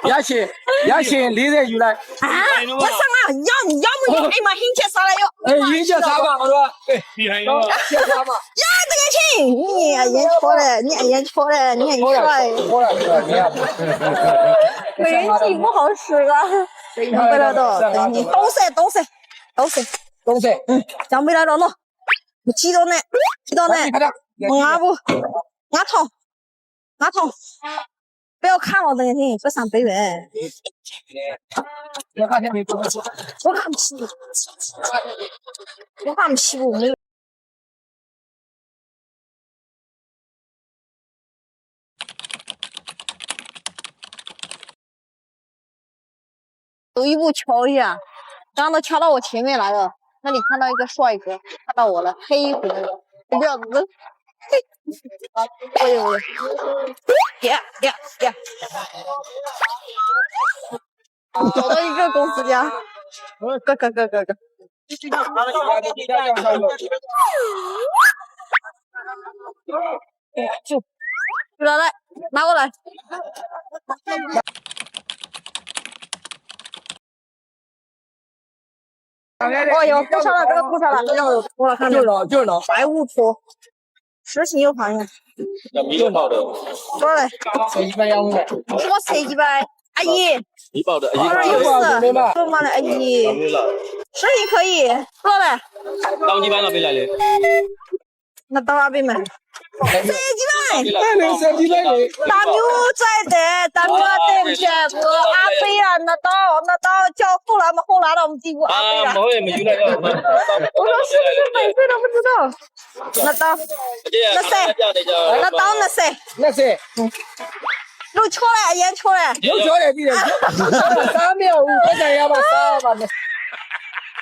40ယူလိုက်我上啊，要么要，哎妈，hin切啥了哟？ အေးရင်းချက်စားပါမလို့ဒီဟိုင်းတော့ ချက်စားပါ 呀，这个亲，你也错了，你也错了，你很帅，ဟောတာမရဘူး没人气不好使了。讲不了的，你都是， 30讲不了的喏，我记到呢，ခဏ我不，我痛，不要看我这个亲，不上北远， ရခါထဲမှာပုံစံ我看不起，我看不起我没有。走一步瞧一下，刚都瞧到我前面来了，那里看到一个帅哥，看到我了，黑衣服那个，我不要人，嘿，我呀，找到一个公司家，哥，就来，拿过来。哦哟，裤衩了，这个裤衩了，我看到就是နော်白无错，实心有盘呀。有包的，多少嘞？一般样的我100阿姨，一包的，我这有事，多嘛嘞，阿姨，实心可以，多少嘞？当几班那边来的？那到那边买。100အဲ့လေဆက်ကြည့်လိုက်လေ 大牛在的，大牛对不起，我阿飞啊，那到叫后来嘛，后来了，我们地步阿飞了。我也没有来到。我说是不是100岁都不知道？那到那谁？ 20又错了，烟错了。ရုပ်ချောတယ်ပြီးတယ်စားမြောက်ဘူးပတ်စံရပါစားပါနဲ့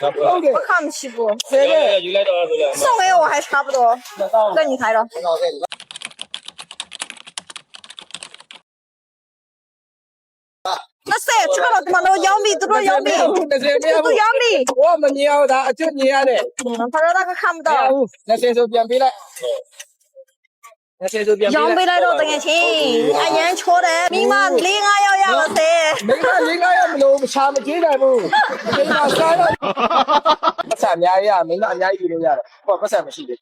ဟုတ်တယ် 我看不起不？有来到了。送给我还差不多，跟你抬着。那谁差了他妈都杨幂，都是杨幂，都是杨幂。我မမြင်အောင်ဒါအကျွတ်မြင်ရတယ် 他说那个看不到。 20ဆိုပြန်ပေးလိုက်20ဆိုပြန်ပေး 杨 လိုက် 幂来到邓眼青，俺烟错的，密码0要要了噻。မိမလေးကားရမလို့မချမကြေးနိုင်ဘူးမိမစားတော့ပတ်စံအများကြီးရမိမအများကြီးယူလို့ရတယ်ဟောပတ်စံမရှိသေး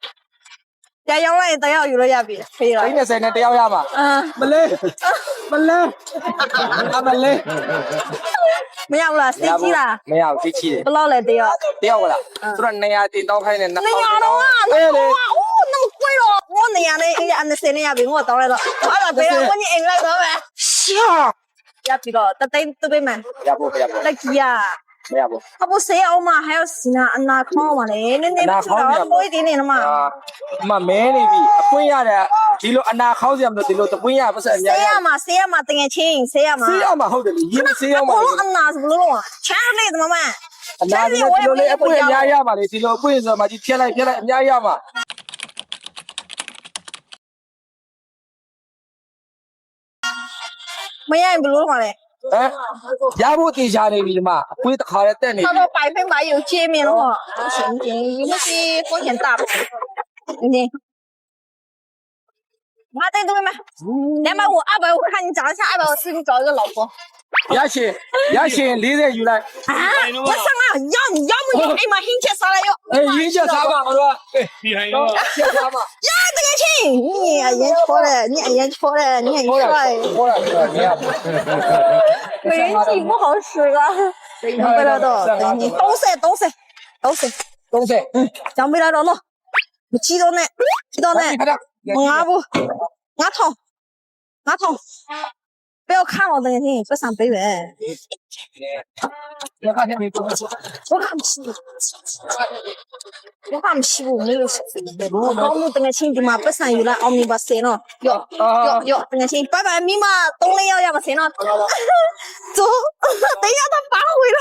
加羊来都要有了呀，比可以了。 ဘူး30နဲ့တယောက်ရမှာ မလေးအမလေး 没有了，谁记了？ မရဘူးသိချီတယ် 不老了都要。တယောက်ကလားသူက200တင်တောင်းခိုင်းတယ်那样的啊，那么啊，哦，那么贵了。我那样的，哎呀，那谁那样比我到来了？完了，对了，我你应来个呗。笑。呀，比了，都被买。 ရဖို့ရဖို့ 那鸡呀， မရဘူး 他不谁要嘛，还要洗呢，拿烤嘛嘞，那不知道多一点点的嘛。 အမမဲနေပြီအပွင့်ရတယ်ဒီလိုအနာခေါင်းစရာမလိုဒီလိုတပွင့်ရပတ်စံအများ 谁呀嘛，邓眼青，谁呀嘛？ ဆေးရမှာဟုတ်တယ်လေရင်းဆေးရမှာ 我弄拿是不弄啊？钱累怎么办？ အနာဒီလိုလေးအပွင့်အများရပါလေဒီလိုအပွင့်ဆိုမှကြီးဖြက်လိုက်အများရမှာ 没人不弄嘛嘞？ ဟမ်ရဖို့တေချာနေပြီဒီမှာအပွင့်တစ်ခါလဲတက်နေ 他说100%有界面的话，行，有那些风险大不？你，我在这边买250、250，我看你长得像250，你找一个老婆。 ရရှင်40ယူလိုက် 啊！我上啊，要么要，哎妈，hin切啥了哟？ အေးရင်းချက်စားပါမလို့ ဒီဟိုင်းတော့ ချက်စားပါ 呀，这个亲，你也错了，你也错了，你很帅， ဟောတာမရဘူး 没人气不好使了。讲不了的，你都是， 30讲不了的喏，我记到呢，ခဏ我不，我痛，不要看我这个亲，不上北远， ရခါထဲမှာပုံစံ我看不起，我看不起我没有，我高木这个亲的嘛，不上有了，奥米把谁了？哟，这个亲，拜拜，密码懂了要不谁了？走，等一下他反悔了。